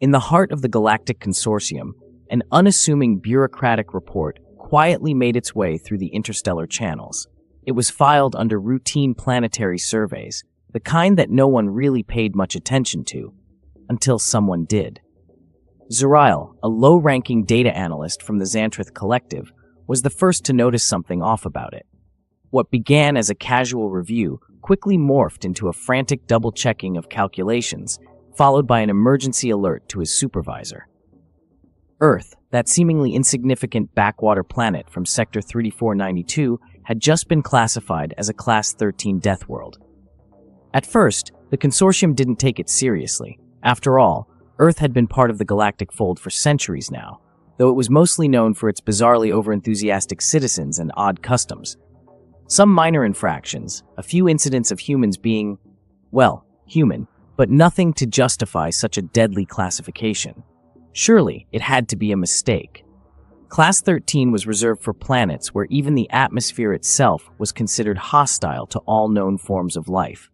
In the heart of the Galactic Consortium, an unassuming bureaucratic report quietly made its way through the interstellar channels. It was filed under routine planetary surveys, the kind that no one really paid much attention to, until someone did. Zurail, a low-ranking data analyst from the Xantrith Collective, was the first to notice something off about it. What began as a casual review quickly morphed into a frantic double-checking of calculations, followed by an emergency alert to his supervisor. Earth, that seemingly insignificant backwater planet from Sector 3492, had just been classified as a Class 13 Deathworld. At first, the consortium didn't take it seriously. After all, Earth had been part of the galactic fold for centuries now, though it was mostly known for its bizarrely overenthusiastic citizens and odd customs. Some minor infractions, a few incidents of humans being, well, human, but nothing to justify such a deadly classification. Surely, it had to be a mistake. Class 13 was reserved for planets where even the atmosphere itself was considered hostile to all known forms of life.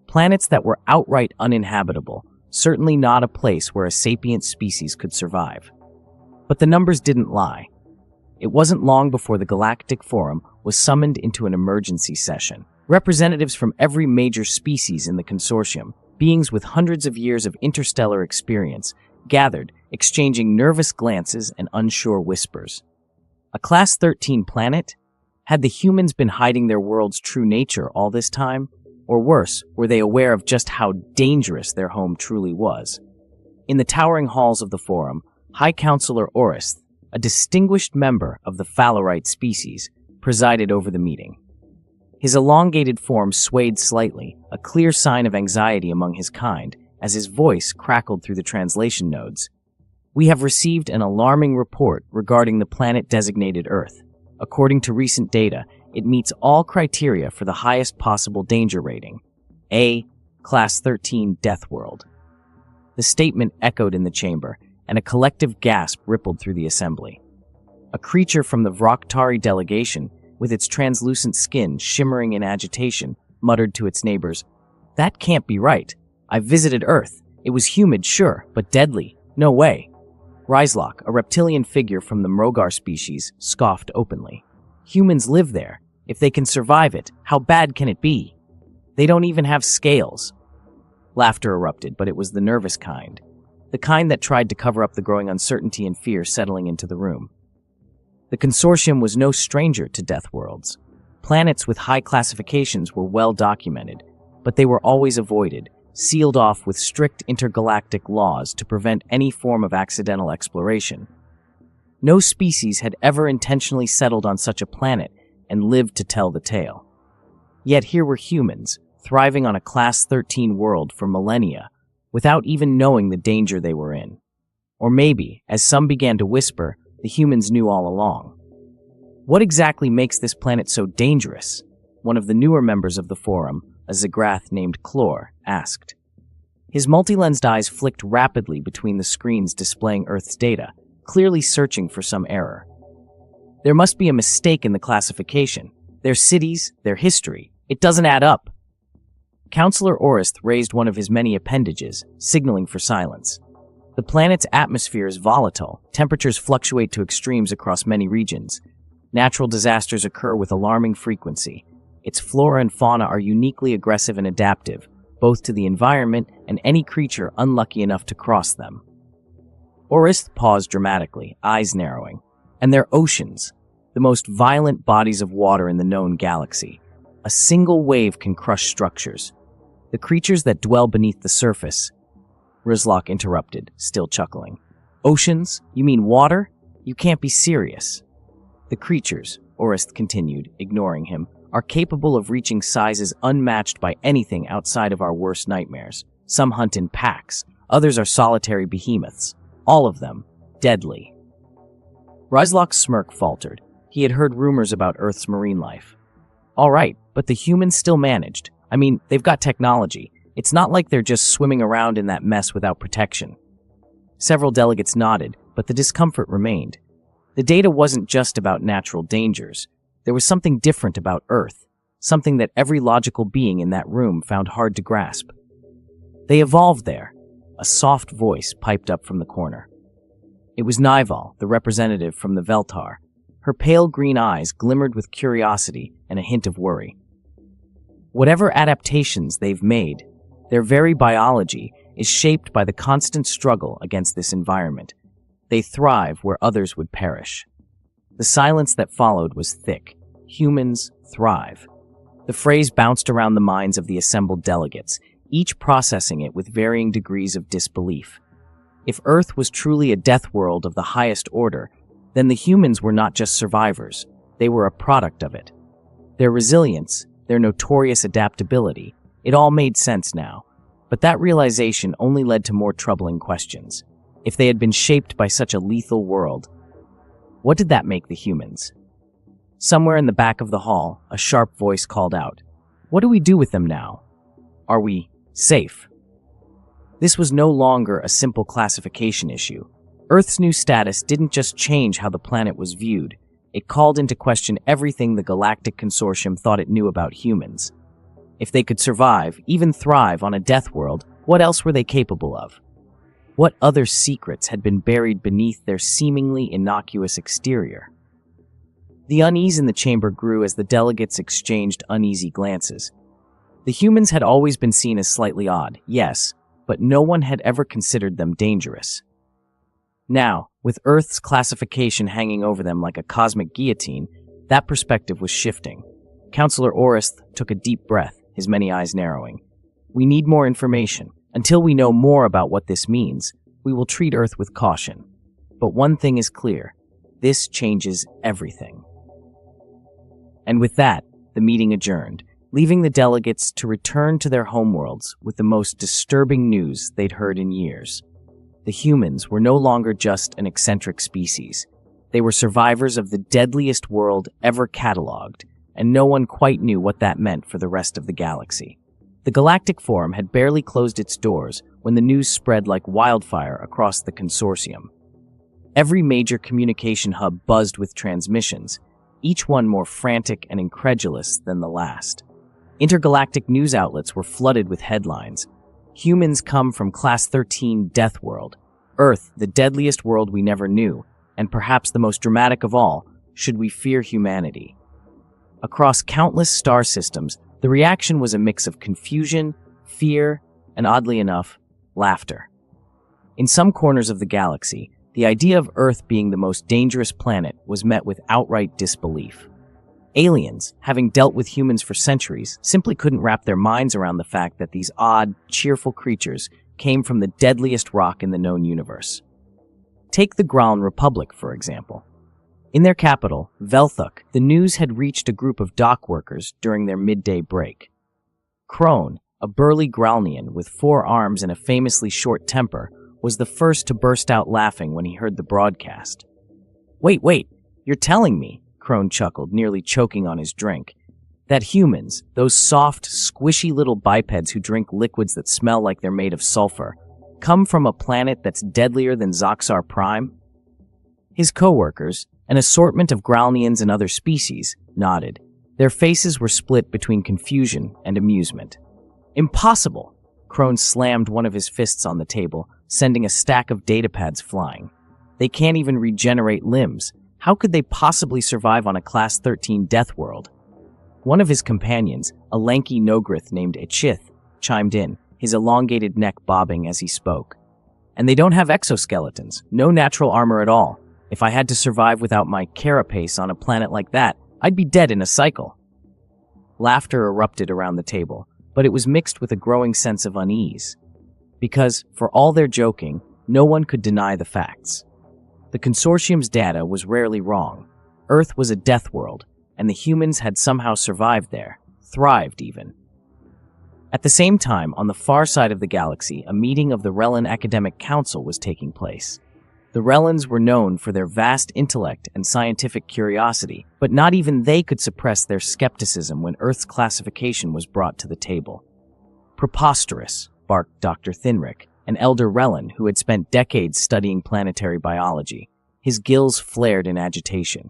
Planets that were outright uninhabitable, certainly not a place where a sapient species could survive. But the numbers didn't lie. It wasn't long before the Galactic Forum was summoned into an emergency session. Representatives from every major species in the consortium, beings with hundreds of years of interstellar experience, gathered, exchanging nervous glances and unsure whispers. A Class 13 planet? Had the humans been hiding their world's true nature all this time? Or worse, were they aware of just how dangerous their home truly was? In the towering halls of the Forum, High Counselor Orist, a distinguished member of the Phallarite species, presided over the meeting. His elongated form swayed slightly, a clear sign of anxiety among his kind, as his voice crackled through the translation nodes. We have received an alarming report regarding the planet designated Earth. According to recent data, it meets all criteria for the highest possible danger rating. A, Class 13 Deathworld. The statement echoed in the chamber, and a collective gasp rippled through the assembly. A creature from the Vraktari delegation, with its translucent skin shimmering in agitation, muttered to its neighbors, "That can't be right. I visited Earth. It was humid, sure, but deadly. No way." Ryslok, a reptilian figure from the Mrogar species, scoffed openly. "Humans live there. If they can survive it, how bad can it be? They don't even have scales." Laughter erupted, but it was the nervous kind. The kind that tried to cover up the growing uncertainty and fear settling into the room. The consortium was no stranger to Deathworlds. Planets with high classifications were well documented, but they were always avoided, sealed off with strict intergalactic laws to prevent any form of accidental exploration. No species had ever intentionally settled on such a planet and lived to tell the tale. Yet here were humans, thriving on a Class 13 world for millennia, without even knowing the danger they were in. Or maybe, as some began to whisper, the humans knew all along. What exactly makes this planet so dangerous? One of the newer members of the Forum, a Zagrath named Chlor, asked. His multi-lensed eyes flicked rapidly between the screens displaying Earth's data, clearly searching for some error. There must be a mistake in the classification. Their cities, their history. It doesn't add up. Counselor Orist raised one of his many appendages, signaling for silence. The planet's atmosphere is volatile. Temperatures fluctuate to extremes across many regions. Natural disasters occur with alarming frequency. Its flora and fauna are uniquely aggressive and adaptive, both to the environment and any creature unlucky enough to cross them. Orist paused dramatically, eyes narrowing. And their oceans, the most violent bodies of water in the known galaxy. A single wave can crush structures. The creatures that dwell beneath the surface. Ryslok interrupted, still chuckling. Oceans? You mean water? You can't be serious. The creatures, Orist continued, ignoring him, are capable of reaching sizes unmatched by anything outside of our worst nightmares. Some hunt in packs, others are solitary behemoths. All of them, deadly. Ryslok's smirk faltered. He had heard rumors about Earth's marine life. All right, but the humans still managed. I mean, they've got technology. It's not like they're just swimming around in that mess without protection. Several delegates nodded, but the discomfort remained. The data wasn't just about natural dangers. There was something different about Earth, something that every logical being in that room found hard to grasp. They evolved there. a soft voice piped up from the corner. It was Nival, the representative from the Veltar. Her pale green eyes glimmered with curiosity and a hint of worry. Whatever adaptations they've made, their very biology is shaped by the constant struggle against this environment. They thrive where others would perish. The silence that followed was thick. Humans thrive. The phrase bounced around the minds of the assembled delegates, each processing it with varying degrees of disbelief. If Earth was truly a death world of the highest order, then the humans were not just survivors, they were a product of it. Their resilience, their notorious adaptability, it all made sense now. But that realization only led to more troubling questions. If they had been shaped by such a lethal world, what did that make the humans? Somewhere in the back of the hall, a sharp voice called out, "What do we do with them now? Are we safe?" This was no longer a simple classification issue. Earth's new status didn't just change how the planet was viewed, it called into question everything the Galactic Consortium thought it knew about humans. If they could survive, even thrive on a death world, what else were they capable of? What other secrets had been buried beneath their seemingly innocuous exterior? The unease in the chamber grew as the delegates exchanged uneasy glances. The humans had always been seen as slightly odd, yes, but no one had ever considered them dangerous. Now, with Earth's classification hanging over them like a cosmic guillotine, that perspective was shifting. Counselor Orist took a deep breath, his many eyes narrowing. "We need more information. Until we know more about what this means, we will treat Earth with caution. But one thing is clear. This changes everything." And with that, the meeting adjourned, leaving the delegates to return to their homeworlds with the most disturbing news they'd heard in years. The humans were no longer just an eccentric species. They were survivors of the deadliest world ever catalogued, and no one quite knew what that meant for the rest of the galaxy. The Galactic Forum had barely closed its doors when the news spread like wildfire across the consortium. Every major communication hub buzzed with transmissions, each one more frantic and incredulous than the last. Intergalactic news outlets were flooded with headlines. "Humans come from Class 13 Deathworld. Earth, the deadliest world we never knew, and perhaps the most dramatic of all, should we fear humanity?" Across countless star systems, the reaction was a mix of confusion, fear, and oddly enough, laughter. In some corners of the galaxy, the idea of Earth being the most dangerous planet was met with outright disbelief. Aliens, having dealt with humans for centuries, simply couldn't wrap their minds around the fact that these odd, cheerful creatures came from the deadliest rock in the known universe. Take the Graln Republic, for example. In their capital, Velthuk, the news had reached a group of dock workers during their midday break. Crone, a burly Gralnian with 4 arms and a famously short temper, was the first to burst out laughing when he heard the broadcast. Wait, you're telling me," Crone chuckled, nearly choking on his drink, "that humans, those soft, squishy little bipeds who drink liquids that smell like they're made of sulfur, come from a planet that's deadlier than Zoxar Prime?" His co-workers, an assortment of Gralnians and other species, nodded. Their faces were split between confusion and amusement. "Impossible!" Crone slammed one of his fists on the table, sending a stack of datapads flying. "They can't even regenerate limbs. How could they possibly survive on a Class 13 death world?" One of his companions, a lanky Nogrith named Echith, chimed in, his elongated neck bobbing as he spoke. "And they don't have exoskeletons, no natural armor at all. If I had to survive without my carapace on a planet like that, I'd be dead in a cycle." Laughter erupted around the table, but it was mixed with a growing sense of unease. Because, for all their joking, no one could deny the facts. The consortium's data was rarely wrong. Earth was a death world, and the humans had somehow survived there, thrived even. At the same time, on the far side of the galaxy, a meeting of the Rellan Academic Council was taking place. The Rellans were known for their vast intellect and scientific curiosity, but not even they could suppress their skepticism when Earth's classification was brought to the table. "Preposterous," barked Dr. Thinrick, an elder Rellan who had spent decades studying planetary biology. His gills flared in agitation.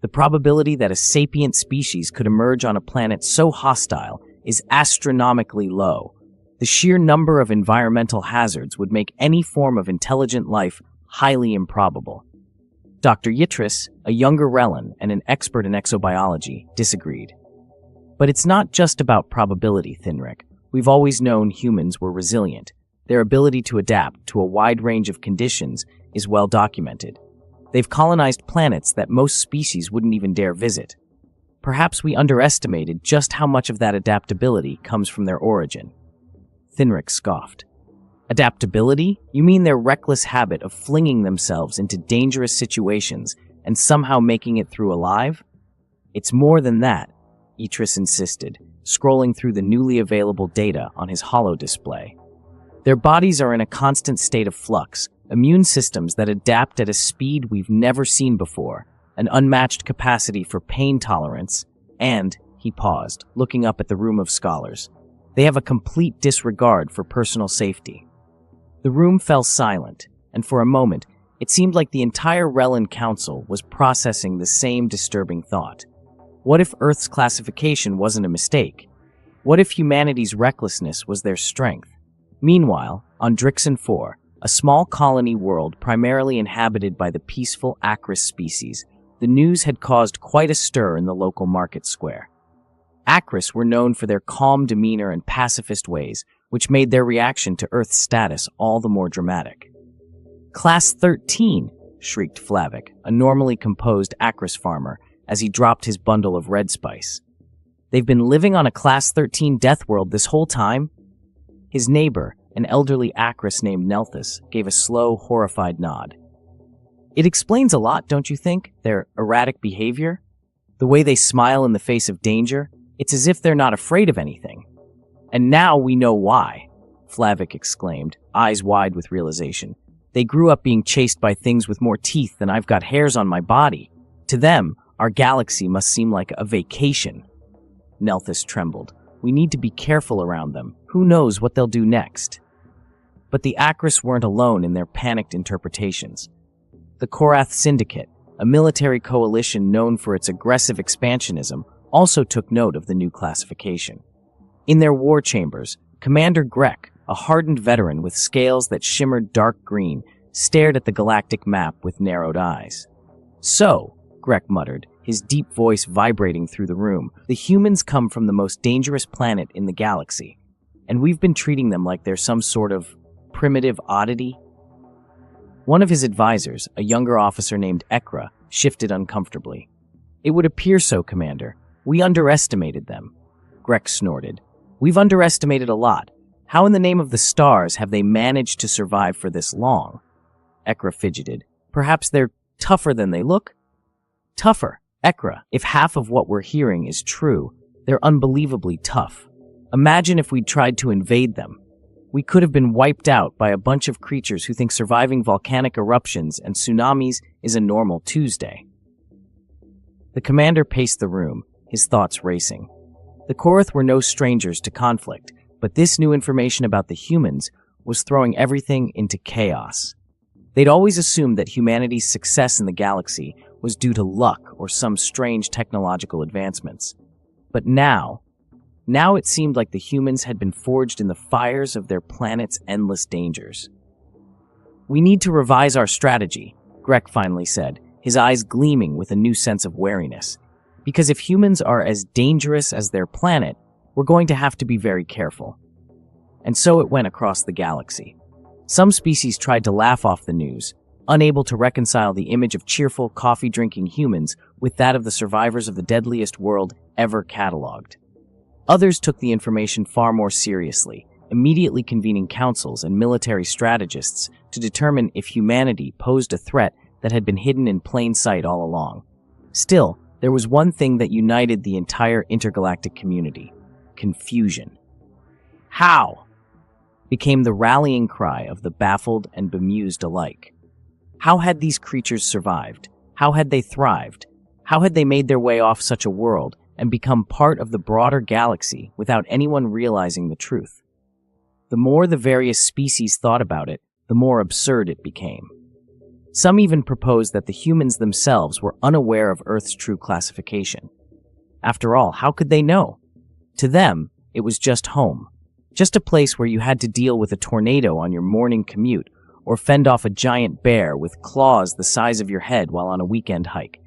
"The probability that a sapient species could emerge on a planet so hostile is astronomically low. The sheer number of environmental hazards would make any form of intelligent life highly improbable. Dr. Yitris, a younger Rellan and an expert in exobiology, disagreed. But it's not just about probability, Thinrick. We've always known humans were resilient. Their ability to adapt to a wide range of conditions is well documented. They've colonized planets that most species wouldn't even dare visit. Perhaps we underestimated just how much of that adaptability comes from their origin. Thinrick scoffed. Adaptability? You mean their reckless habit of flinging themselves into dangerous situations and somehow making it through alive? It's more than that, Yitris insisted, scrolling through the newly available data on his holo display. Their bodies are in a constant state of flux, immune systems that adapt at a speed we've never seen before, an unmatched capacity for pain tolerance, and, he paused, looking up at the room of scholars, they have a complete disregard for personal safety. The room fell silent, and for a moment, it seemed like the entire Rellan Council was processing the same disturbing thought. What if Earth's classification wasn't a mistake? What if humanity's recklessness was their strength? Meanwhile, on Drixon 4, a small colony world primarily inhabited by the peaceful Acris species, the news had caused quite a stir in the local market square. Acris were known for their calm demeanor and pacifist ways, which made their reaction to Earth's status all the more dramatic. "Class 13!" shrieked Flavic, a normally composed Acris farmer, as he dropped his bundle of red spice. "They've been living on a Class 13 Deathworld this whole time?" His neighbor, an elderly Acris named Nelthus, gave a slow, horrified nod. "It explains a lot, don't you think? Their erratic behavior? The way they smile in the face of danger? It's as if they're not afraid of anything." "And now we know why," Flavic exclaimed, eyes wide with realization. "They grew up being chased by things with more teeth than I've got hairs on my body. To them, our galaxy must seem like a vacation." Nelthus trembled. "We need to be careful around them. Who knows what they'll do next?" But the Acris weren't alone in their panicked interpretations. The Korath Syndicate, a military coalition known for its aggressive expansionism, also took note of the new classification. In their war chambers, Commander Grek, a hardened veteran with scales that shimmered dark green, stared at the galactic map with narrowed eyes. "So," Grek muttered, his deep voice vibrating through the room, "the humans come from the most dangerous planet in the galaxy, and we've been treating them like they're some sort of primitive oddity?" One of his advisors, a younger officer named Ekra, shifted uncomfortably. "It would appear so, Commander. We underestimated them." Grek snorted. "We've underestimated a lot. How in the name of the stars have they managed to survive for this long?" Ekra fidgeted. "Perhaps they're tougher than they look?" "Tougher? Ekra, if half of what we're hearing is true, they're unbelievably tough. Imagine if we'd tried to invade them. We could have been wiped out by a bunch of creatures who think surviving volcanic eruptions and tsunamis is a normal Tuesday." The commander paced the room, his thoughts racing. The Korath were no strangers to conflict, but this new information about the humans was throwing everything into chaos. They'd always assumed that humanity's success in the galaxy was due to luck or some strange technological advancements. But now it seemed like the humans had been forged in the fires of their planet's endless dangers. "We need to revise our strategy," Grek finally said, his eyes gleaming with a new sense of wariness. "Because if humans are as dangerous as their planet, we're going to have to be very careful." And so it went across the galaxy. Some species tried to laugh off the news, unable to reconcile the image of cheerful, coffee-drinking humans with that of the survivors of the deadliest world ever catalogued. Others took the information far more seriously, immediately convening councils and military strategists to determine if humanity posed a threat that had been hidden in plain sight all along. Still, there was one thing that united the entire intergalactic community: confusion. "How?" became the rallying cry of the baffled and bemused alike. How had these creatures survived? How had they thrived? How had they made their way off such a world and become part of the broader galaxy without anyone realizing the truth? The more the various species thought about it, the more absurd it became. Some even proposed that the humans themselves were unaware of Earth's true classification. After all, how could they know? To them, it was just home. Just a place where you had to deal with a tornado on your morning commute or fend off a giant bear with claws the size of your head while on a weekend hike.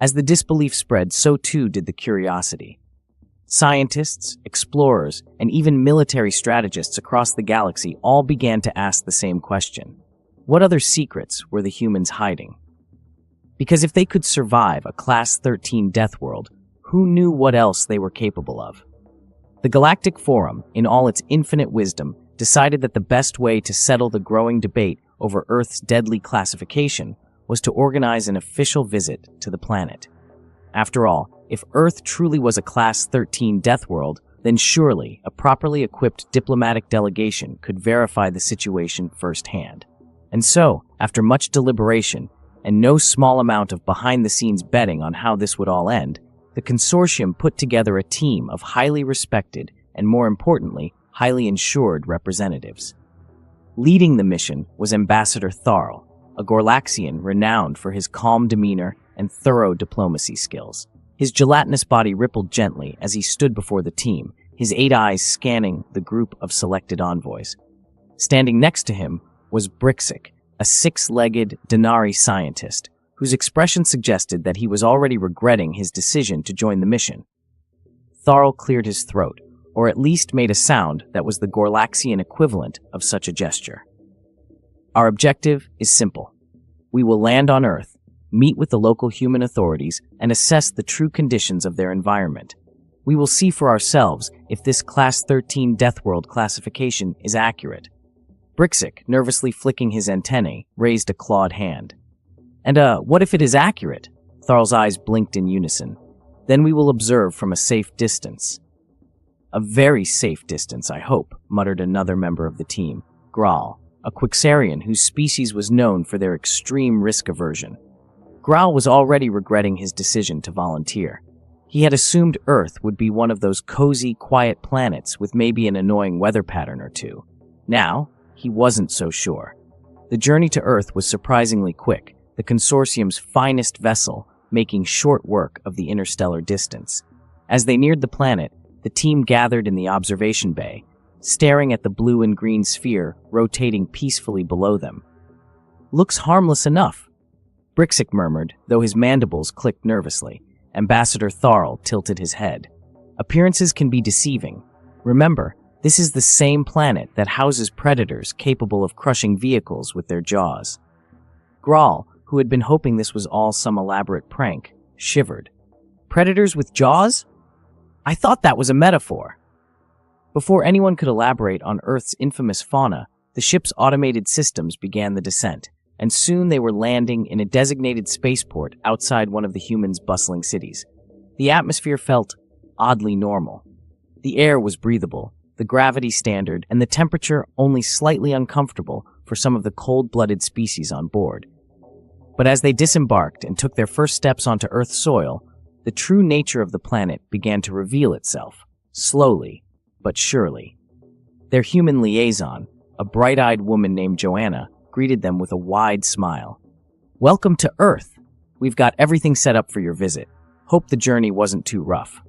As the disbelief spread, so too did the curiosity. Scientists, explorers, and even military strategists across the galaxy all began to ask the same question. What other secrets were the humans hiding? Because if they could survive a Class 13 Deathworld, who knew what else they were capable of? The Galactic Forum, in all its infinite wisdom, decided that the best way to settle the growing debate over Earth's deadly classification was to organize an official visit to the planet. After all, if Earth truly was a Class 13 Deathworld, then surely a properly equipped diplomatic delegation could verify the situation firsthand. And so, after much deliberation, and no small amount of behind-the-scenes betting on how this would all end, the consortium put together a team of highly respected and, more importantly, highly insured representatives. Leading the mission was Ambassador Tharl, a Gorlaxian renowned for his calm demeanor and thorough diplomacy skills. His gelatinous body rippled gently as he stood before the team, his 8 eyes scanning the group of selected envoys. Standing next to him was Brixik, a 6-legged Denari scientist, whose expression suggested that he was already regretting his decision to join the mission. Tharl cleared his throat, or at least made a sound that was the Gorlaxian equivalent of such a gesture. Our objective is simple. We will land on Earth, meet with the local human authorities, and assess the true conditions of their environment. We will see for ourselves if this Class 13 Deathworld classification is accurate. Brixik, nervously flicking his antennae, raised a clawed hand. And what if it is accurate? Tharl's eyes blinked in unison. Then we will observe from a safe distance. A very safe distance, I hope, muttered another member of the team, Graal, a Quixarian whose species was known for their extreme risk aversion. Graal was already regretting his decision to volunteer. He had assumed Earth would be one of those cozy, quiet planets with maybe an annoying weather pattern or two. Now, he wasn't so sure. The journey to Earth was surprisingly quick, the consortium's finest vessel making short work of the interstellar distance. As they neared the planet, the team gathered in the observation bay, staring at the blue and green sphere rotating peacefully below them. Looks harmless enough, Brixik murmured, though his mandibles clicked nervously. Ambassador Tharl tilted his head. Appearances can be deceiving. Remember, this is the same planet that houses predators capable of crushing vehicles with their jaws. Graal, who had been hoping this was all some elaborate prank, shivered. Predators with jaws? I thought that was a metaphor. Before anyone could elaborate on Earth's infamous fauna, the ship's automated systems began the descent, and soon they were landing in a designated spaceport outside one of the humans' bustling cities. The atmosphere felt oddly normal. The air was breathable, the gravity standard, and the temperature only slightly uncomfortable for some of the cold-blooded species on board. But as they disembarked and took their first steps onto Earth's soil, the true nature of the planet began to reveal itself, slowly but surely. Their human liaison, a bright-eyed woman named Joanna, greeted them with a wide smile. Welcome to Earth. We've got everything set up for your visit. Hope the journey wasn't too rough.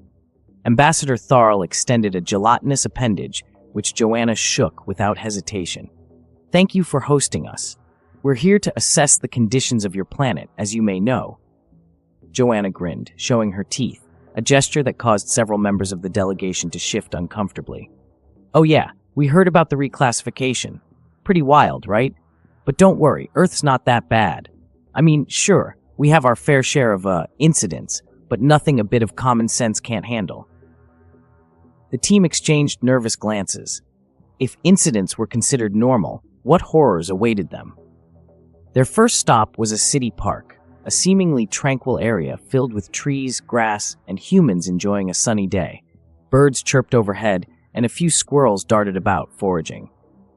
Ambassador Tharl extended a gelatinous appendage, which Joanna shook without hesitation. Thank you for hosting us. We're here to assess the conditions of your planet, as you may know. Joanna grinned, showing her teeth, a gesture that caused several members of the delegation to shift uncomfortably. Oh yeah, we heard about the reclassification. Pretty wild, right? But don't worry, Earth's not that bad. I mean, sure, we have our fair share of, incidents, but nothing a bit of common sense can't handle. The team exchanged nervous glances. If incidents were considered normal, what horrors awaited them? Their first stop was a city park, a seemingly tranquil area filled with trees, grass, and humans enjoying a sunny day. Birds chirped overhead, and a few squirrels darted about, foraging.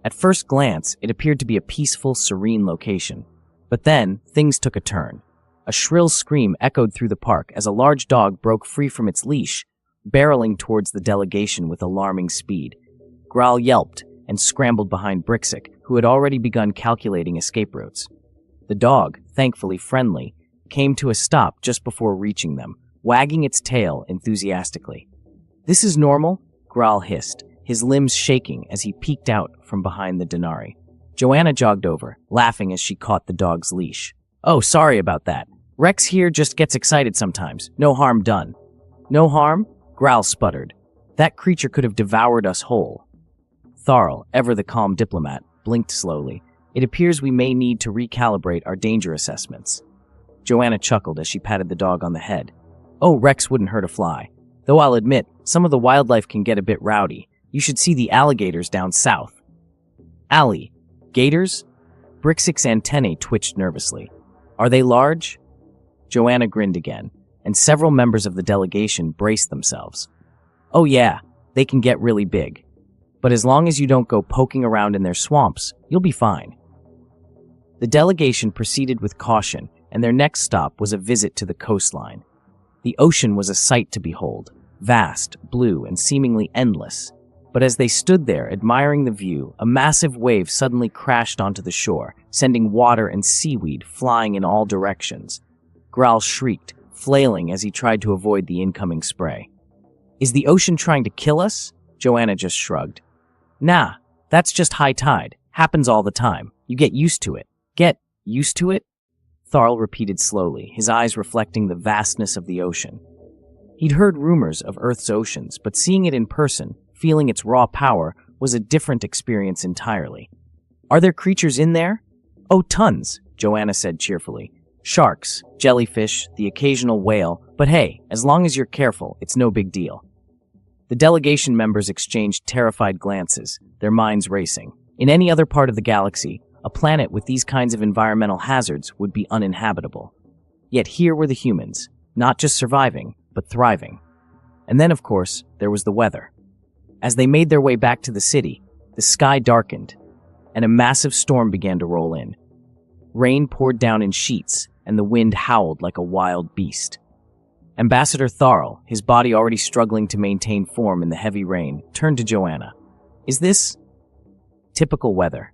At first glance, it appeared to be a peaceful, serene location. But then, things took a turn. A shrill scream echoed through the park as a large dog broke free from its leash, barreling towards the delegation with alarming speed. Graal yelped and scrambled behind Brixik, who had already begun calculating escape routes. The dog, thankfully friendly, came to a stop just before reaching them, wagging its tail enthusiastically. This is normal, Graal hissed, his limbs shaking as he peeked out from behind the Denari. Joanna jogged over, laughing as she caught the dog's leash. "Oh, sorry about that. Rex here just gets excited sometimes. No harm done." "No harm?" Growl sputtered. "That creature could have devoured us whole." Tharl, ever the calm diplomat, blinked slowly. "It appears we may need to recalibrate our danger assessments." Joanna chuckled as she patted the dog on the head. "Oh, Rex wouldn't hurt a fly. Though I'll admit, some of the wildlife can get a bit rowdy. You should see the alligators down south." "Allie? Gators?" Brixik's antennae twitched nervously. "Are they large?" Joanna grinned again, and several members of the delegation braced themselves. "Oh yeah, they can get really big. But as long as you don't go poking around in their swamps, you'll be fine." The delegation proceeded with caution, and their next stop was a visit to the coastline. The ocean was a sight to behold, vast, blue, and seemingly endless. But as they stood there admiring the view, a massive wave suddenly crashed onto the shore, sending water and seaweed flying in all directions. Growl shrieked, flailing as he tried to avoid the incoming spray. "Is the ocean trying to kill us?" Joanna just shrugged. "Nah, that's just high tide. Happens all the time. You get used to it." "Get used to it?" Tharl repeated slowly, his eyes reflecting the vastness of the ocean. He'd heard rumors of Earth's oceans, but seeing it in person, feeling its raw power, was a different experience entirely. "Are there creatures in there?" "Oh, tons," Joanna said cheerfully. "Sharks, jellyfish, the occasional whale, but hey, as long as you're careful, it's no big deal." The delegation members exchanged terrified glances, their minds racing. In any other part of the galaxy, a planet with these kinds of environmental hazards would be uninhabitable. Yet here were the humans, not just surviving, but thriving. And then, of course, there was the weather. As they made their way back to the city, the sky darkened, and a massive storm began to roll in. Rain poured down in sheets, and the wind howled like a wild beast. Ambassador Tharl, his body already struggling to maintain form in the heavy rain, turned to Joanna. "Is this typical weather?"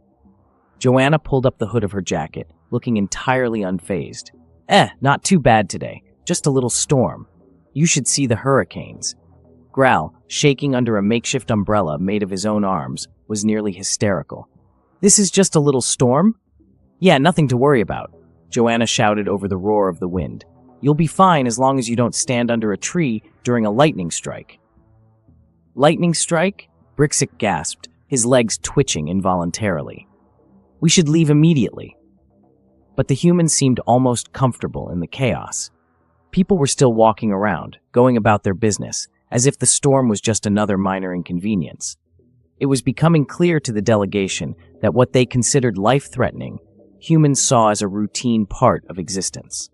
Joanna pulled up the hood of her jacket, looking entirely unfazed. Not too bad today. Just a little storm. You should see the hurricanes." Growl, shaking under a makeshift umbrella made of his own arms, was nearly hysterical. "This is just a little storm?" "Yeah, nothing to worry about," Joanna shouted over the roar of the wind. "You'll be fine as long as you don't stand under a tree during a lightning strike." "Lightning strike?" Brixik gasped, his legs twitching involuntarily. "We should leave immediately." But the humans seemed almost comfortable in the chaos. People were still walking around, going about their business, as if the storm was just another minor inconvenience. It was becoming clear to the delegation that what they considered life-threatening, humans saw as a routine part of existence.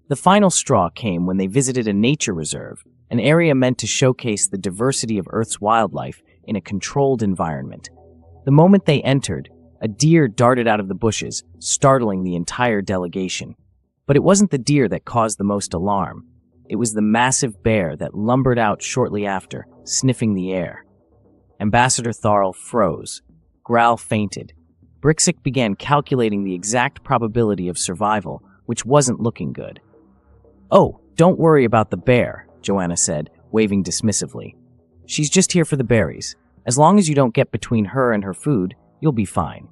The final straw came when they visited a nature reserve, an area meant to showcase the diversity of Earth's wildlife in a controlled environment. The moment they entered, a deer darted out of the bushes, startling the entire delegation. But it wasn't the deer that caused the most alarm. It was the massive bear that lumbered out shortly after, sniffing the air. Ambassador Tharl froze. Growl fainted. Brixik began calculating the exact probability of survival, which wasn't looking good. "Oh, don't worry about the bear," Joanna said, waving dismissively. "She's just here for the berries. As long as you don't get between her and her food, you'll be fine."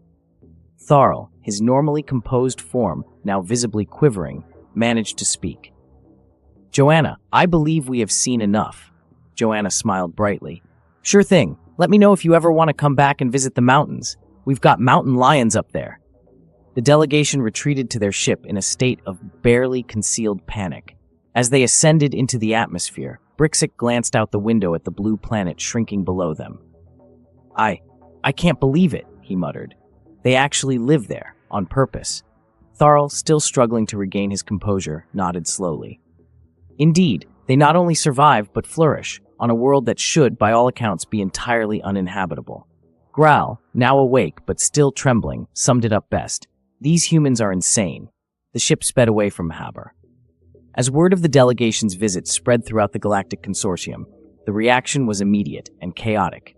Tharl, his normally composed form now visibly quivering, managed to speak. "Joanna, I believe we have seen enough." Joanna smiled brightly. "Sure thing. Let me know if you ever want to come back and visit the mountains. We've got mountain lions up there." The delegation retreated to their ship in a state of barely concealed panic. As they ascended into the atmosphere, Brixik glanced out the window at the blue planet shrinking below them. I can't believe it," he muttered. "They actually live there, on purpose." Tharl, still struggling to regain his composure, nodded slowly. "Indeed, they not only survive but flourish, on a world that should, by all accounts, be entirely uninhabitable." Growl, now awake but still trembling, summed it up best. "These humans are insane." The ship sped away from Haber. As word of the delegation's visit spread throughout the Galactic Consortium, the reaction was immediate and chaotic.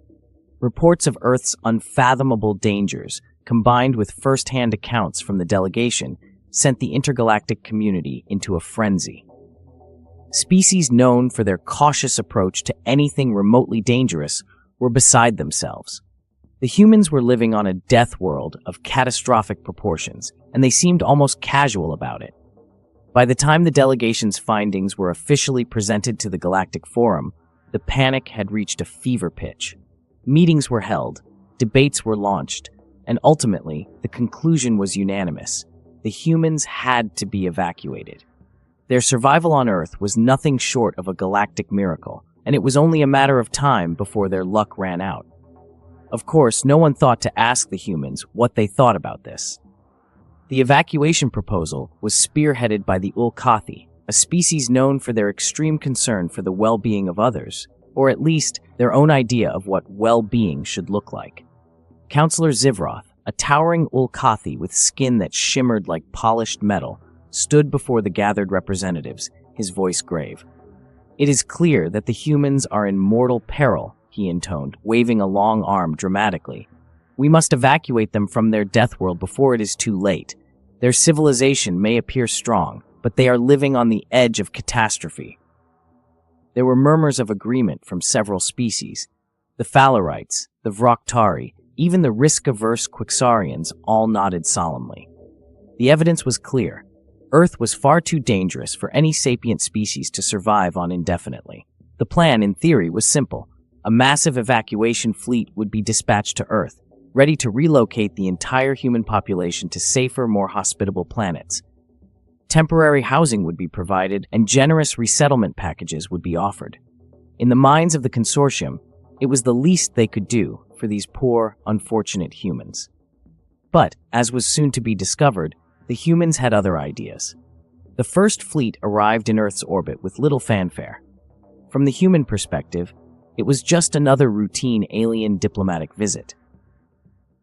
Reports of Earth's unfathomable dangers, combined with first-hand accounts from the delegation, sent the intergalactic community into a frenzy. Species known for their cautious approach to anything remotely dangerous were beside themselves. The humans were living on a death world of catastrophic proportions, and they seemed almost casual about it. By the time the delegation's findings were officially presented to the Galactic Forum, the panic had reached a fever pitch. Meetings were held, debates were launched, and ultimately, the conclusion was unanimous. The humans had to be evacuated. Their survival on Earth was nothing short of a galactic miracle, and it was only a matter of time before their luck ran out. Of course, no one thought to ask the humans what they thought about this. The evacuation proposal was spearheaded by the Ulkathi, a species known for their extreme concern for the well-being of others, or at least their own idea of what well-being should look like. Counselor Zivroth, a towering Ulkathi with skin that shimmered like polished metal, stood before the gathered representatives, his voice grave. "It is clear that the humans are in mortal peril," he intoned, waving a long arm dramatically. "We must evacuate them from their death world before it is too late. Their civilization may appear strong, but they are living on the edge of catastrophe." There were murmurs of agreement from several species. The Phalarites, the Vroctari, even the risk-averse Quixarians all nodded solemnly. The evidence was clear. Earth was far too dangerous for any sapient species to survive on indefinitely. The plan, in theory, was simple. A massive evacuation fleet would be dispatched to Earth, ready to relocate the entire human population to safer, more hospitable planets. Temporary housing would be provided, and generous resettlement packages would be offered. In the minds of the consortium, it was the least they could do for these poor, unfortunate humans. But, as was soon to be discovered, the humans had other ideas. The first fleet arrived in Earth's orbit with little fanfare. From the human perspective, it was just another routine alien diplomatic visit.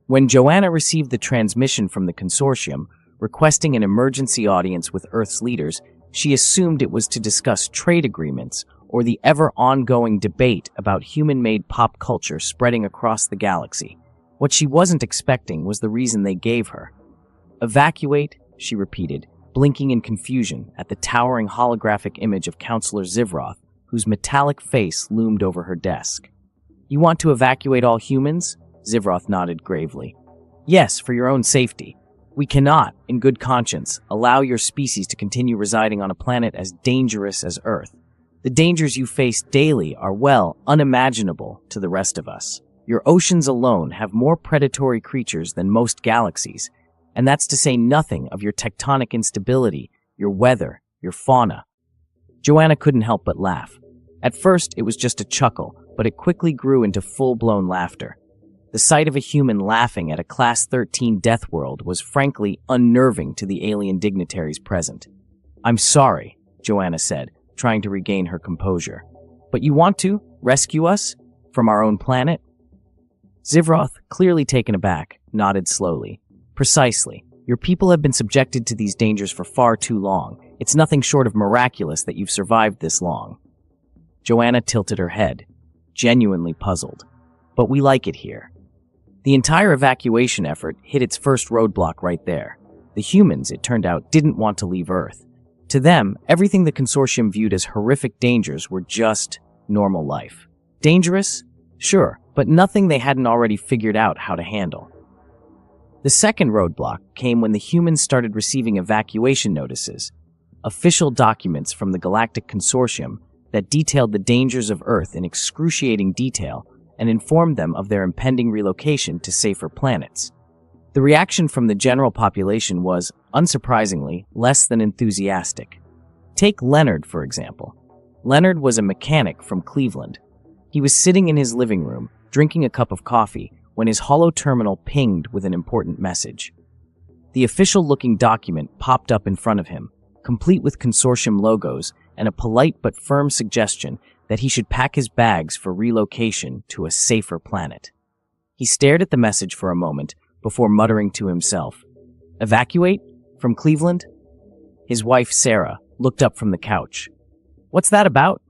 When Joanna received the transmission from the consortium, requesting an emergency audience with Earth's leaders, she assumed it was to discuss trade agreements or the ever-ongoing debate about human-made pop culture spreading across the galaxy. What she wasn't expecting was the reason they gave her. "Evacuate," she repeated, blinking in confusion at the towering holographic image of Counselor Zivroth, whose metallic face loomed over her desk. "You want to evacuate all humans?" Zivroth nodded gravely. "Yes, for your own safety. We cannot, in good conscience, allow your species to continue residing on a planet as dangerous as Earth. The dangers you face daily are, well, unimaginable to the rest of us. Your oceans alone have more predatory creatures than most galaxies, and that's to say nothing of your tectonic instability, your weather, your fauna." Joanna couldn't help but laugh. At first, it was just a chuckle, but it quickly grew into full-blown laughter. The sight of a human laughing at a Class 13 death world was frankly unnerving to the alien dignitaries present. "I'm sorry," Joanna said, trying to regain her composure. "But you want to rescue us from our own planet?" Zivroth, clearly taken aback, nodded slowly. "Precisely. Your people have been subjected to these dangers for far too long. It's nothing short of miraculous that you've survived this long." Joanna tilted her head, genuinely puzzled. "But we like it here." The entire evacuation effort hit its first roadblock right there. The humans, it turned out, didn't want to leave Earth. To them, everything the consortium viewed as horrific dangers were just normal life. Dangerous? Sure, but nothing they hadn't already figured out how to handle. The second roadblock came when the humans started receiving evacuation notices, official documents from the Galactic Consortium that detailed the dangers of Earth in excruciating detail and informed them of their impending relocation to safer planets. The reaction from the general population was, unsurprisingly, less than enthusiastic. Take Leonard, for example. Leonard was a mechanic from Cleveland. He was sitting in his living room, drinking a cup of coffee, when his holo terminal pinged with an important message. The official-looking document popped up in front of him, complete with consortium logos and a polite but firm suggestion that he should pack his bags for relocation to a safer planet. He stared at the message for a moment before muttering to himself, "Evacuate? From Cleveland?" His wife, Sarah, looked up from the couch. "What's that about?"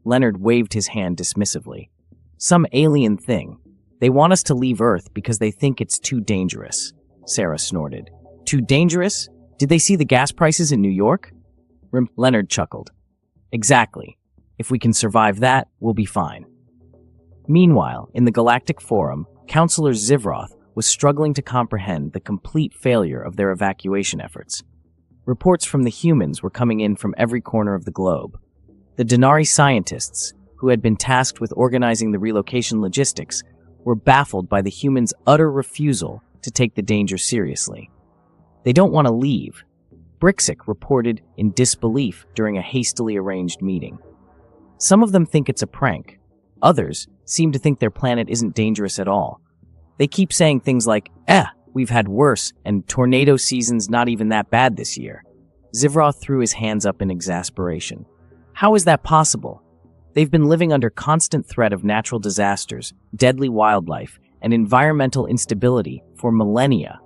Leonard waved his hand dismissively. "Some alien thing. They want us to leave Earth because they think it's too dangerous," Sarah snorted. "Too dangerous? Did they see the gas prices in New York?" Leonard chuckled. "Exactly. If we can survive that, we'll be fine." Meanwhile, in the Galactic Forum, Counselor Zivroth was struggling to comprehend the complete failure of their evacuation efforts. Reports from the humans were coming in from every corner of the globe. The Denari scientists, who had been tasked with organizing the relocation logistics, were baffled by the humans' utter refusal to take the danger seriously. They don't want to leave, Brixik reported in disbelief during a hastily arranged meeting. Some of them think it's a prank. Others seem to think their planet isn't dangerous at all. They keep saying things like, we've had worse, and tornado season's not even that bad this year. Zivroth threw his hands up in exasperation. How is that possible? They've been living under constant threat of natural disasters, deadly wildlife, and environmental instability for millennia.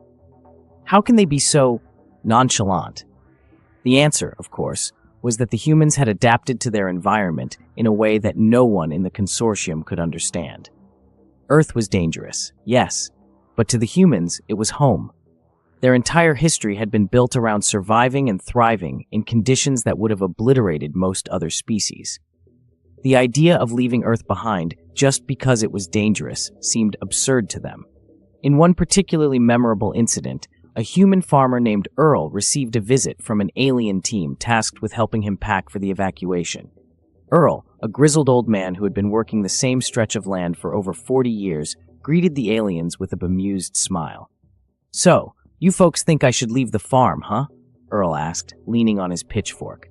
How can they be so nonchalant? The answer, of course, was that the humans had adapted to their environment in a way that no one in the consortium could understand. Earth was dangerous, yes, but to the humans, it was home. Their entire history had been built around surviving and thriving in conditions that would have obliterated most other species. The idea of leaving Earth behind just because it was dangerous seemed absurd to them. In one particularly memorable incident, a human farmer named Earl received a visit from an alien team tasked with helping him pack for the evacuation. Earl, a grizzled old man who had been working the same stretch of land for over 40 years, greeted the aliens with a bemused smile. "So, you folks think I should leave the farm, huh?" Earl asked, leaning on his pitchfork.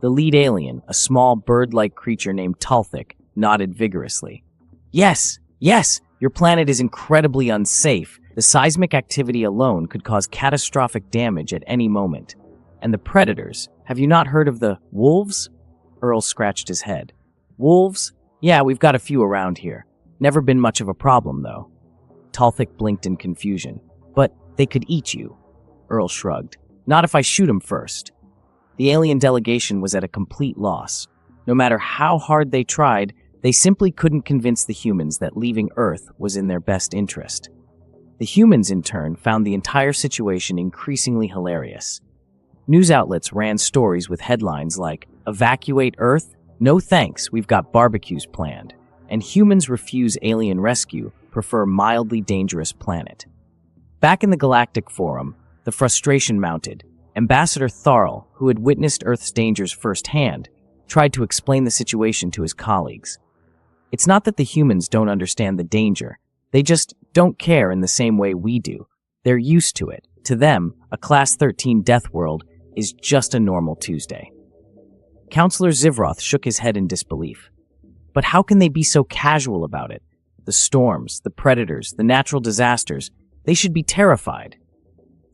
The lead alien, a small bird-like creature named Talthik, nodded vigorously. Yes, your planet is incredibly unsafe. The seismic activity alone could cause catastrophic damage at any moment. And the predators, have you not heard of the wolves? Earl scratched his head. Wolves? Yeah, we've got a few around here. Never been much of a problem, though. Talthik blinked in confusion. But they could eat you. Earl shrugged. Not if I shoot 'em first. The alien delegation was at a complete loss. No matter how hard they tried, they simply couldn't convince the humans that leaving Earth was in their best interest. The humans, in turn, found the entire situation increasingly hilarious. News outlets ran stories with headlines like, "Evacuate Earth? No thanks, we've got barbecues planned," and "Humans refuse alien rescue, prefer mildly dangerous planet." Back in the Galactic Forum, the frustration mounted. Ambassador Tharl, who had witnessed Earth's dangers firsthand, tried to explain the situation to his colleagues. It's not that the humans don't understand the danger. They just don't care in the same way we do. They're used to it. To them, a Class 13 Deathworld is just a normal Tuesday. Counselor Zivroth shook his head in disbelief. But how can they be so casual about it? The storms, the predators, the natural disasters, they should be terrified.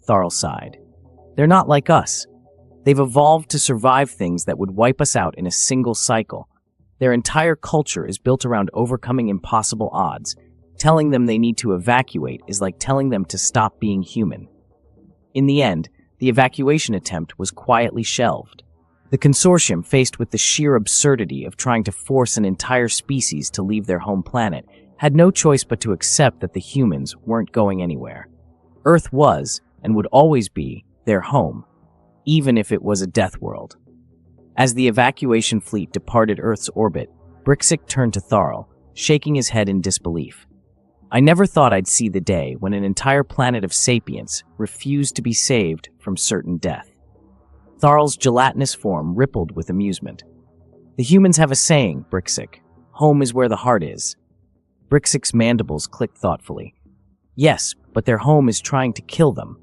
Tharl sighed. They're not like us. They've evolved to survive things that would wipe us out in a single cycle. Their entire culture is built around overcoming impossible odds. Telling them they need to evacuate is like telling them to stop being human. In the end, the evacuation attempt was quietly shelved. The consortium, faced with the sheer absurdity of trying to force an entire species to leave their home planet, had no choice but to accept that the humans weren't going anywhere. Earth was, and would always be, their home, even if it was a death world. As the evacuation fleet departed Earth's orbit, Brixik turned to Tharl, shaking his head in disbelief. I never thought I'd see the day when an entire planet of sapients refused to be saved from certain death. Tharl's gelatinous form rippled with amusement. The humans have a saying, Brixik. Home is where the heart is. Brixik's mandibles clicked thoughtfully. Yes, but their home is trying to kill them.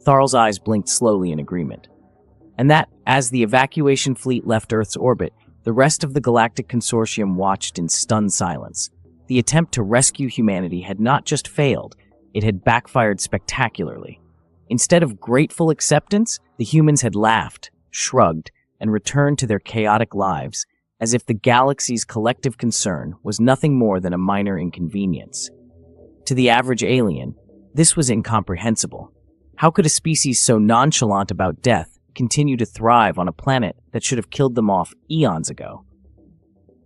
Tharl's eyes blinked slowly in agreement. And that, as the evacuation fleet left Earth's orbit, the rest of the Galactic Consortium watched in stunned silence. The attempt to rescue humanity had not just failed, it had backfired spectacularly. Instead of grateful acceptance, the humans had laughed, shrugged, and returned to their chaotic lives, as if the galaxy's collective concern was nothing more than a minor inconvenience. To the average alien, this was incomprehensible. How could a species so nonchalant about death continue to thrive on a planet that should have killed them off eons ago?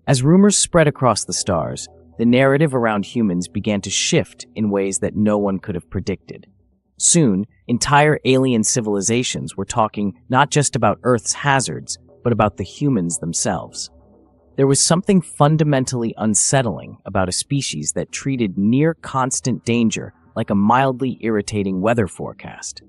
As rumors spread across the stars, the narrative around humans began to shift in ways that no one could have predicted. Soon, entire alien civilizations were talking not just about Earth's hazards, but about the humans themselves. There was something fundamentally unsettling about a species that treated near constant danger like a mildly irritating weather forecast.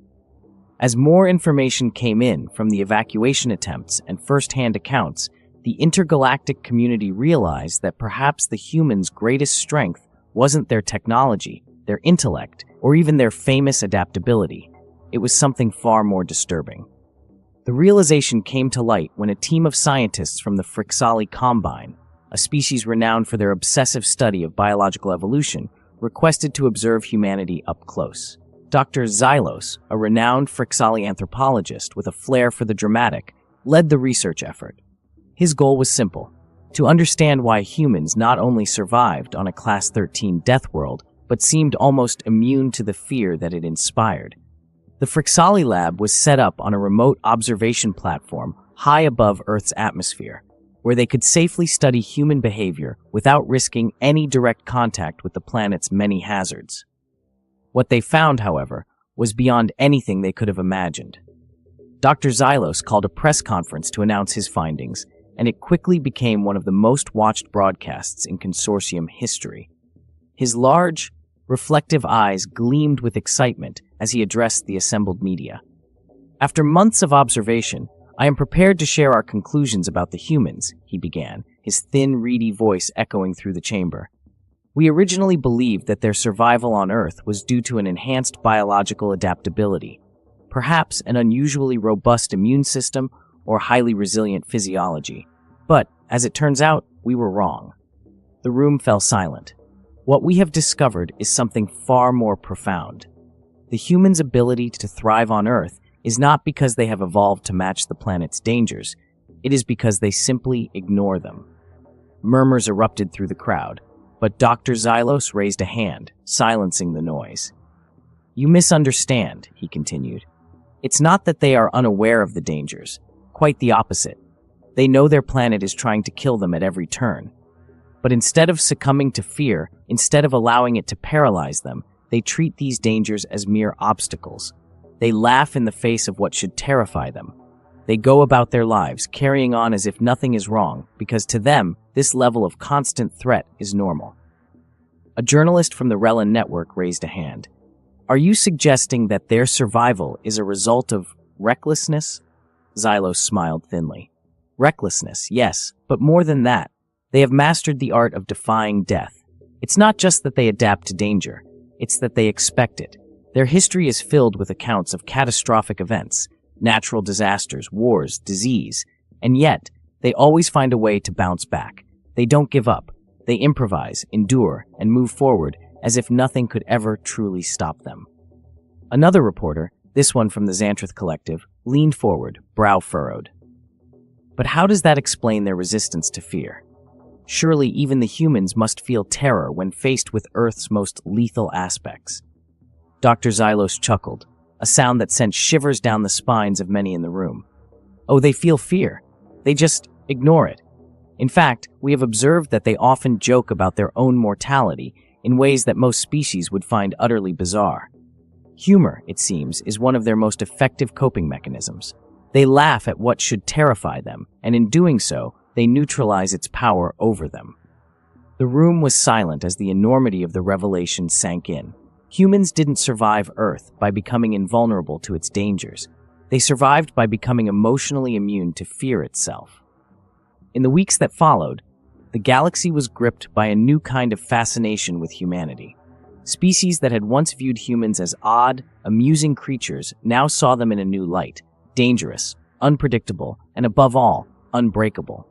As more information came in from the evacuation attempts and first-hand accounts, the intergalactic community realized that perhaps the humans' greatest strength wasn't their technology, their intellect, or even their famous adaptability. It was something far more disturbing. The realization came to light when a team of scientists from the Frixali Combine, a species renowned for their obsessive study of biological evolution, requested to observe humanity up close. Dr. Xylos, a renowned Frixali anthropologist with a flair for the dramatic, led the research effort. His goal was simple: to understand why humans not only survived on a Class 13 Deathworld, but seemed almost immune to the fear that it inspired. The Frixali lab was set up on a remote observation platform high above Earth's atmosphere, where they could safely study human behavior without risking any direct contact with the planet's many hazards. What they found, however, was beyond anything they could have imagined. Dr. Xylos called a press conference to announce his findings, and it quickly became one of the most watched broadcasts in consortium history. His large, reflective eyes gleamed with excitement as he addressed the assembled media. After months of observation, I am prepared to share our conclusions about the humans, he began, his thin, reedy voice echoing through the chamber. We originally believed that their survival on Earth was due to an enhanced biological adaptability, perhaps an unusually robust immune system or highly resilient physiology. But, as it turns out, we were wrong. The room fell silent. What we have discovered is something far more profound. The humans' ability to thrive on Earth is not because they have evolved to match the planet's dangers. It is because they simply ignore them. Murmurs erupted through the crowd, but Dr. Xylos raised a hand, silencing the noise. You misunderstand, he continued. It's not that they are unaware of the dangers. Quite the opposite. They know their planet is trying to kill them at every turn. But instead of succumbing to fear, instead of allowing it to paralyze them, they treat these dangers as mere obstacles. They laugh in the face of what should terrify them. They go about their lives, carrying on as if nothing is wrong, because to them, this level of constant threat is normal. A journalist from the Relin network raised a hand. Are you suggesting that their survival is a result of recklessness? Xylos smiled thinly. Recklessness, yes, but more than that. They have mastered the art of defying death. It's not just that they adapt to danger, it's that they expect it. Their history is filled with accounts of catastrophic events, natural disasters, wars, disease, and yet, they always find a way to bounce back. They don't give up. They improvise, endure, and move forward as if nothing could ever truly stop them. Another reporter, this one from the Xantrith Collective, leaned forward, brow furrowed. But how does that explain their resistance to fear? Surely even the humans must feel terror when faced with Earth's most lethal aspects. Dr. Xylos chuckled, a sound that sent shivers down the spines of many in the room. Oh, they feel fear. They just ignore it. In fact, we have observed that they often joke about their own mortality in ways that most species would find utterly bizarre. Humor, it seems, is one of their most effective coping mechanisms. They laugh at what should terrify them, and in doing so, they neutralize its power over them. The room was silent as the enormity of the revelation sank in. Humans didn't survive Earth by becoming invulnerable to its dangers. They survived by becoming emotionally immune to fear itself. In the weeks that followed, the galaxy was gripped by a new kind of fascination with humanity. Species that had once viewed humans as odd, amusing creatures now saw them in a new light, dangerous, unpredictable, and above all, unbreakable.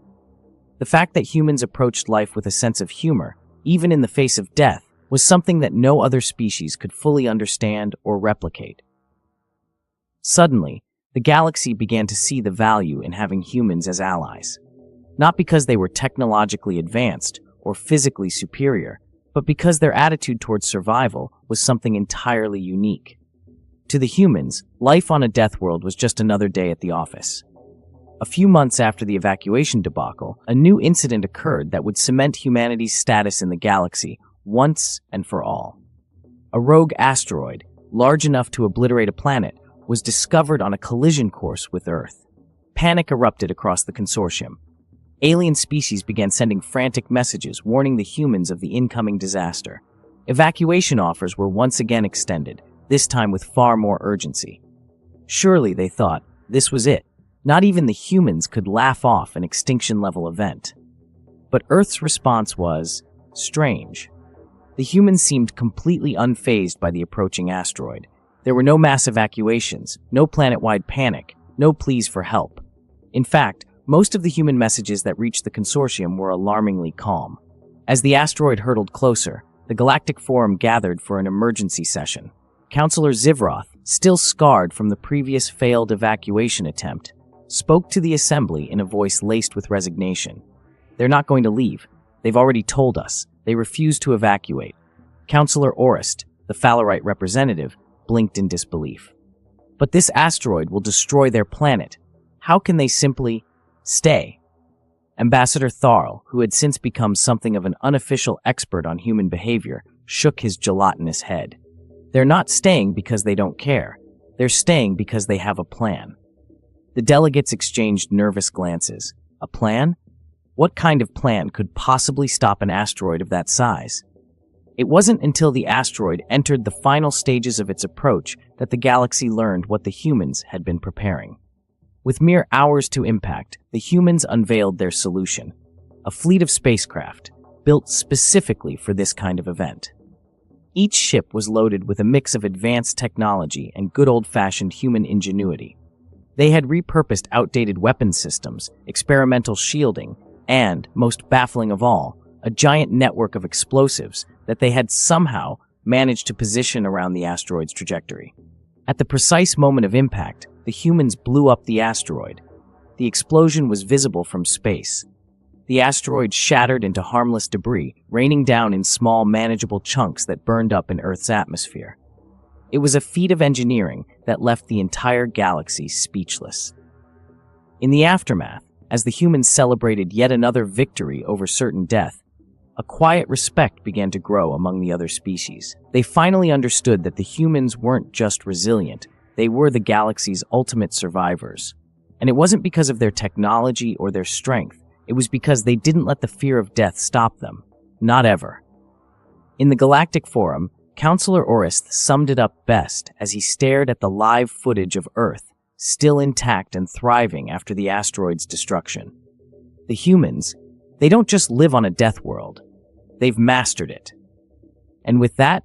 The fact that humans approached life with a sense of humor, even in the face of death, was something that no other species could fully understand or replicate. Suddenly, the galaxy began to see the value in having humans as allies. Not because they were technologically advanced or physically superior, but because their attitude towards survival was something entirely unique. To the humans, life on a Deathworld was just another day at the office. A few months after the evacuation debacle, a new incident occurred that would cement humanity's status in the galaxy once and for all. A rogue asteroid, large enough to obliterate a planet, was discovered on a collision course with Earth. Panic erupted across the consortium. alien species began sending frantic messages warning the humans of the incoming disaster. Evacuation offers were once again extended, this time with far more urgency. Surely, they thought, this was it. Not even the humans could laugh off an extinction-level event. But Earth's response was strange. The humans seemed completely unfazed by the approaching asteroid. There were no mass evacuations, no planet-wide panic, no pleas for help. In fact, most of the human messages that reached the consortium were alarmingly calm. As the asteroid hurtled closer, the Galactic Forum gathered for an emergency session. Counselor Zivroth, still scarred from the previous failed evacuation attempt, spoke to the assembly in a voice laced with resignation. They're not going to leave. They've already told us. They refuse to evacuate. Counselor Orist, the Fallarite representative, blinked in disbelief. But this asteroid will destroy their planet. How can they simply stay? Ambassador Tharl, who had since become something of an unofficial expert on human behavior, shook his gelatinous head. They're not staying because they don't care. They're staying because they have a plan. The delegates exchanged nervous glances. A plan? What kind of plan could possibly stop an asteroid of that size? It wasn't until the asteroid entered the final stages of its approach that the galaxy learned what the humans had been preparing. With mere hours to impact, the humans unveiled their solution, a fleet of spacecraft built specifically for this kind of event. Each ship was loaded with a mix of advanced technology and good old-fashioned human ingenuity. They had repurposed outdated weapon systems, experimental shielding, and, most baffling of all, a giant network of explosives that they had somehow managed to position around the asteroid's trajectory. At the precise moment of impact, the humans blew up the asteroid. The explosion was visible from space. The asteroid shattered into harmless debris, raining down in small, manageable chunks that burned up in Earth's atmosphere. It was a feat of engineering that left the entire galaxy speechless. In the aftermath, as the humans celebrated yet another victory over certain death, a quiet respect began to grow among the other species. They finally understood that the humans weren't just resilient, they were the galaxy's ultimate survivors. And it wasn't because of their technology or their strength. It was because they didn't let the fear of death stop them. Not ever. In the Galactic Forum, Counselor Orist summed it up best as he stared at the live footage of Earth, still intact and thriving after the asteroid's destruction. The humans, they don't just live on a death world. They've mastered it. And with that,